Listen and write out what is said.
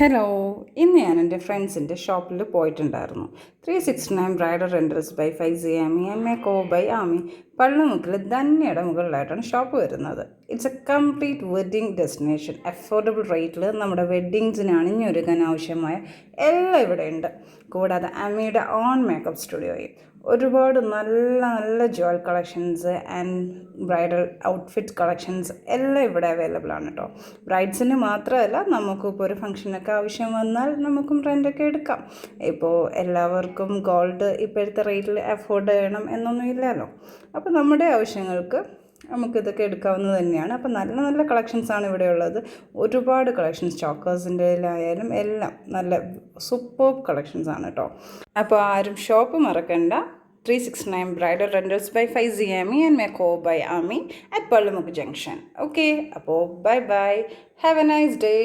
Hello, ഇന്ന് ഞാൻ എൻ്റെ ഫ്രണ്ട്സിൻ്റെ ഷോപ്പിൽ പോയിട്ടുണ്ടായിരുന്നു. 369 bridal rentals by Faizy Aami and make over by Aami. പള്ളിമുക്കിൽ ധന്യയുടെ മുകളിലായിട്ടാണ് ഷോപ്പ് വരുന്നത്. It's a complete wedding destination. Affordable റേറ്റിൽ നമ്മുടെ വെഡ്ഡിങ്സിന് അണിഞ്ഞൊരുക്കാൻ ആവശ്യമായ എല്ലാം ഇവിടെയുണ്ട്. കൂടാതെ ആമിയുടെ ഓൺ മേക്കപ്പ് സ്റ്റുഡിയോയും ഒരുപാട് നല്ല നല്ല jewel collections and bridal outfit collections എല്ലാം ഇവിടെ അവൈലബിൾ ആണ് കേട്ടോ. ബ്രൈഡ്സിന് മാത്രമല്ല, നമുക്കിപ്പോൾ ഒരു ഫംഗ്ഷനൊക്കെ ആവശ്യം വന്നാൽ നമുക്കും റെൻ്റൊക്കെ എടുക്കാം. ഇപ്പോൾ എല്ലാവർക്കും ഗോൾഡ് ഇപ്പോഴത്തെ റേറ്റിൽ അഫോർഡ് ചെയ്യണം എന്നൊന്നും ഇല്ലല്ലോ. അപ്പോൾ നമ്മുടെ ആവശ്യങ്ങൾക്ക് നമുക്കിതൊക്കെ എടുക്കാവുന്നത് തന്നെയാണ്. അപ്പോൾ നല്ല നല്ല കളക്ഷൻസാണ് ഇവിടെ ഉള്ളത്. ഒരുപാട് കളക്ഷൻസ് ചോക്കേഴ്സിൻ്റെയിലായാലും എല്ലാം നല്ല സൂപ്പർബ് കളക്ഷൻസാണ് കേട്ടോ. അപ്പോൾ ആരും ഷോപ്പ് മറക്കണ്ട. 369 Bridal Rentals by Faizi Ami and Makeover by Ami at Pallamuk Junction. Okay, അപ്പോൾ bye bye. Have a nice day.